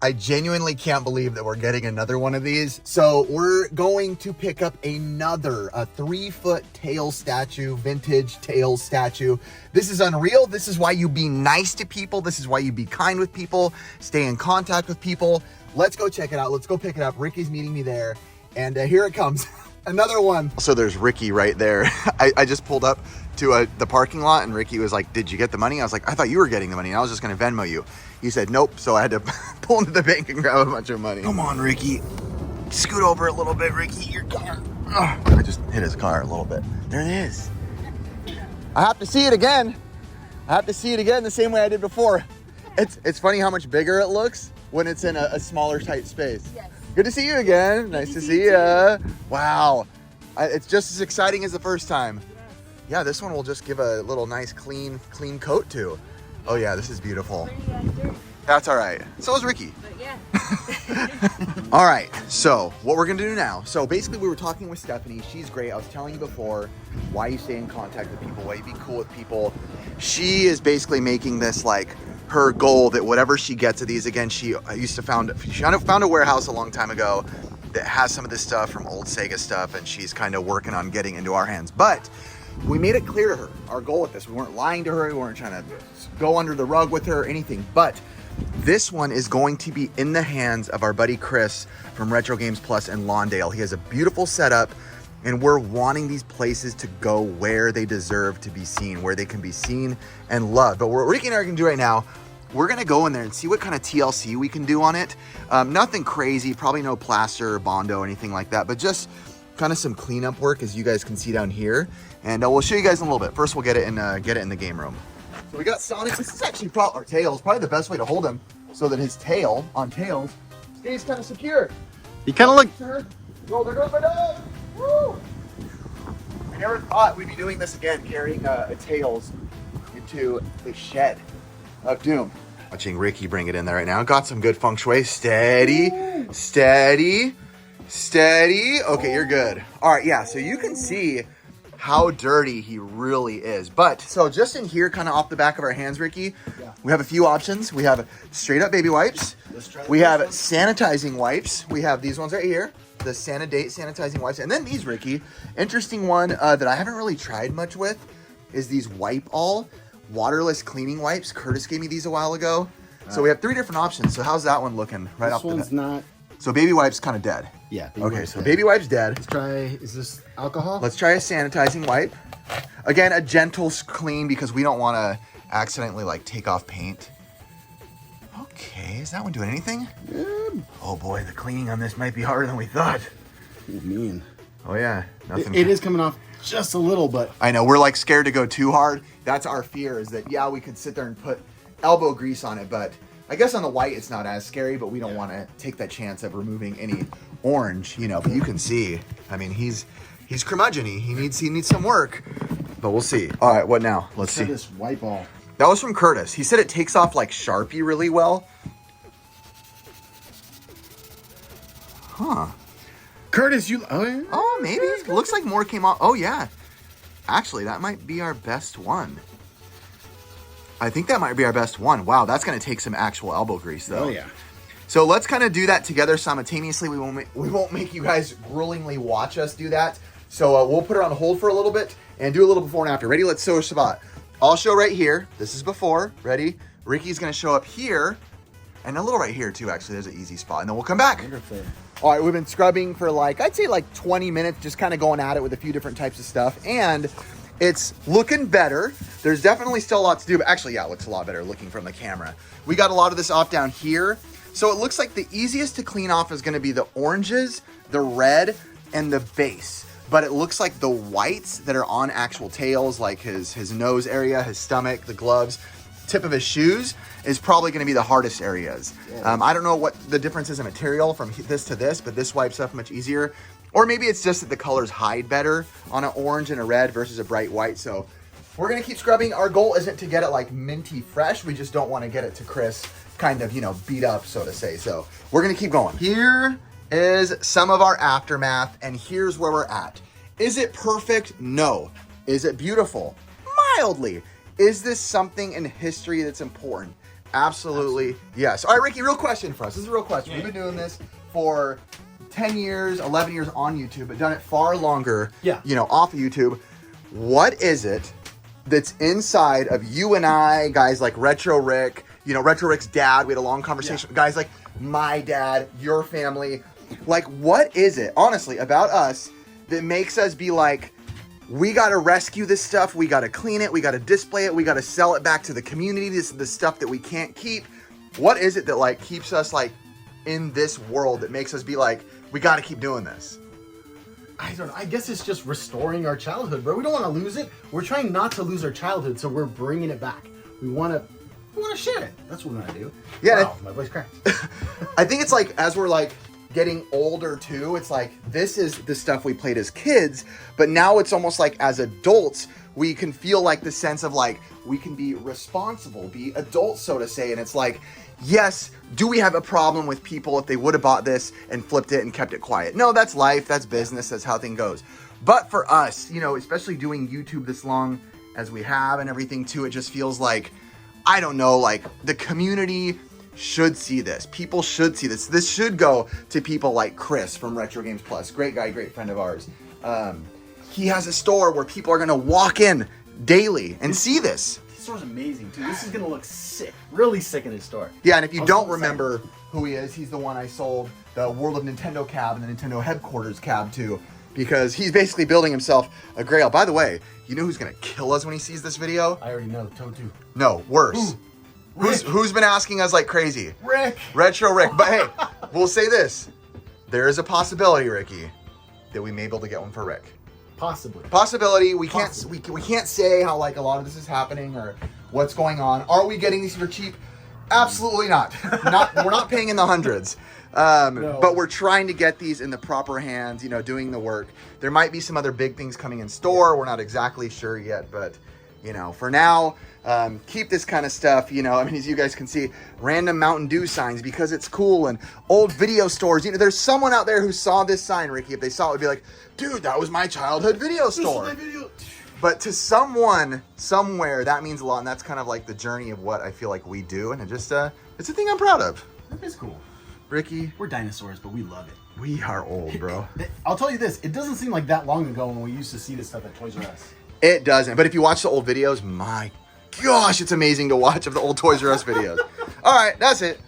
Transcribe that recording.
I genuinely can't believe that we're getting another one of these. So we're going to pick up a 3-foot tail statue, vintage tail statue. This is unreal. This is why you be nice to people. This is why you be kind with people, stay in contact with people. Let's go check it out. Let's go pick it up. Ricky's meeting me there. And here it comes. Another one. So there's Ricky right there. I just pulled up to the parking lot and Ricky was like, did you get the money? I was like, I thought you were getting the money. I was just going to Venmo you. He said, nope. So I had to pull into the bank and grab a bunch of money. Come on, Ricky. Scoot over a little bit, Ricky. Your car. Ugh. I just hit his car a little bit. There it is. I have to see it again. I have to see it again the same way I did before. It's funny how much bigger it looks when it's in a smaller, tight space. Yes. Good to see you again. Nice to see you. Wow. It's just as exciting as the first time. Yeah, this one will just give a little nice, clean coat to. Oh yeah, this is beautiful. That's all right. So is Ricky. But yeah. All right, so what we're gonna do now. So basically we were talking with Stephanie. She's great. I was telling you before why you stay in contact with people, why you be cool with people. She is basically making this like her goal that whatever she gets of these, again, she found a warehouse a long time ago that has some of this stuff from old Sega stuff, and she's kind of working on getting into our hands. But we made it clear to her, our goal with this. We weren't lying to her. We weren't trying to go under the rug with her or anything. But this one is going to be in the hands of our buddy Chris from Retro Games Plus in Lawndale. He has a beautiful setup, and we're wanting these places to go where they deserve to be seen, where they can be seen and loved. But what Ricky and I are going to do right now, we're going to go in there and see what kind of TLC we can do on it. Nothing crazy, probably no plaster or Bondo or anything like that, but just kind of some cleanup work, as you guys can see down here. And we'll show you guys in a little bit. First, we'll get it in the game room. So we got Sonic. This is actually our Tails. Probably the best way to hold him so that his tail on Tails stays kind of secure. He kind of looked. Oh, there goes my dog. Woo! I never thought we'd be doing this again, carrying a Tails into the shed of doom. Watching Ricky bring it in there right now. Got some good feng shui. Steady, steady, steady. Okay, you're good. All right, yeah, so you can see how dirty he really is. But, so just in here, kind of off the back of our hands, Ricky, we have a few options. We have straight up baby wipes. We have sanitizing wipes. We have these ones right here, the Sanidate sanitizing wipes. And then these, Ricky, interesting one that I haven't really tried much with is these Wipe All waterless cleaning wipes. Curtis gave me these a while ago. So we have 3 different options. So how's that one looking right off the bat? This one's not. So baby wipes kind of dead. Yeah. Okay, so baby wipes dead. Let's try, is this alcohol? Let's try a sanitizing wipe. Again, a gentle clean because we don't want to accidentally like take off paint. Okay, is that one doing anything? Oh boy, the cleaning on this might be harder than we thought. Oh man. Oh yeah, nothing. It is coming off just a little, but. I know, we're like scared to go too hard. That's our fear, is that, yeah, we could sit there and put elbow grease on it, but I guess on the white it's not as scary, but we don't want to take that chance of removing any orange, you know. But you can see, I mean, he's curmudgeon-y. He needs some work, but we'll see. All right, what now? Let's see. This Wipe All. That was from Curtis. He said it takes off like Sharpie really well. Huh. Curtis, you. Oh, yeah. Oh, maybe. It looks like more came off. Oh, yeah. Actually, that might be our best one. I think that might be our best one. Wow, that's going to take some actual elbow grease, though. Oh, yeah. So let's kind of do that together simultaneously. We won't make you guys gruelingly watch us do that. So we'll put it on hold for a little bit and do a little before and after. Ready? Let's show a spot. I'll show right here. This is before. Ready? Ricky's going to show up here. And a little right here, too, actually. There's an easy spot. And then we'll come back. Wonderful. All right, we've been scrubbing for I'd say 20 minutes, just kind of going at it with a few different types of stuff. And it's looking better. There's definitely still a lot to do, but actually, yeah, it looks a lot better looking from the camera. We got a lot of this off down here. So it looks like the easiest to clean off is going to be the oranges, the red, and the base. But it looks like the whites that are on actual Tails, like his nose area, his stomach, the gloves, tip of his shoes, is probably going to be the hardest areas. I don't know what the difference is in material from this to this, but this wipes up much easier. Or maybe it's just that the colors hide better on an orange and a red versus a bright white. So we're going to keep scrubbing. Our goal isn't to get it like minty fresh. We just don't want to get it to Chris kind of, beat up, so to say. So we're going to keep going. Here is some of our aftermath, and here's where we're at. Is it perfect? No. Is it beautiful? Mildly. Is this something in history that's important? Absolutely. Yes. All right, Ricky, real question for us. This is a real question. We've been doing this for 10 years, 11 years on YouTube, but done it far longer, off of YouTube. What is it that's inside of you and I, guys like Retro Rick, Retro Rick's dad, we had a long conversation, guys like my dad, your family, like what is it, honestly, about us that makes us be like, we got to rescue this stuff, we got to clean it, we got to display it, we got to sell it back to the community, this is the stuff that we can't keep. What is it that like keeps us like in this world that makes us be like, we got to keep doing this? I don't know. I guess it's just restoring our childhood, bro. We don't want to lose it. We're trying not to lose our childhood, so we're bringing it back. We want to share it. That's what we want to do. Yeah. Wow, my voice cracked. I think it's like, as we're like getting older too, it's like, this is the stuff we played as kids, but now it's almost like as adults, we can feel like the sense of like, we can be responsible, be adults, so to say. And it's like, yes, do we have a problem with people if they would have bought this and flipped it and kept it quiet? No, that's life, that's business, that's how things goes. But for us, especially doing YouTube this long as we have and everything too, it just feels like, I don't know, like the community should see this. People should see this. This should go to people like Chris from Retro Games Plus. Great guy, great friend of ours. He has a store where people are going to walk in daily and see this. His store's amazing, too. This is going to look sick. Really sick in his store. Yeah, and if you don't remember who he is, he's the one I sold the World of Nintendo cab and the Nintendo headquarters cab to, because he's basically building himself a Grail. By the way, you know who's going to kill us when he sees this video? I already know. Toad 2. No, worse. Ooh. Who's been asking us like crazy? Rick. Retro Rick. But hey, we'll say this. There is a possibility, Ricky, that we may be able to get one for Rick. Possibly. Possibility. We can't say how like a lot of this is happening or what's going on. Are we getting these for cheap? Absolutely not. We're not paying in the hundreds. No. But we're trying to get these in the proper hands, doing the work. There might be some other big things coming in store. We're not exactly sure yet, but for now, keep this kind of stuff, as you guys can see, random Mountain Dew signs because it's cool, and old video stores. There's someone out there who saw this sign, Ricky. If they saw it, would be like, dude, that was my childhood video store. This is my video. But to someone, somewhere, that means a lot, and that's kind of like the journey of what I feel like we do, and it's a thing I'm proud of. That is cool. Ricky, we're dinosaurs, but we love it. We are old, bro. I'll tell you this, it doesn't seem like that long ago when we used to see this stuff at Toys R Us. It doesn't. But if you watch the old videos, my gosh, it's amazing to watch of the old Toys R Us videos. All right, that's it.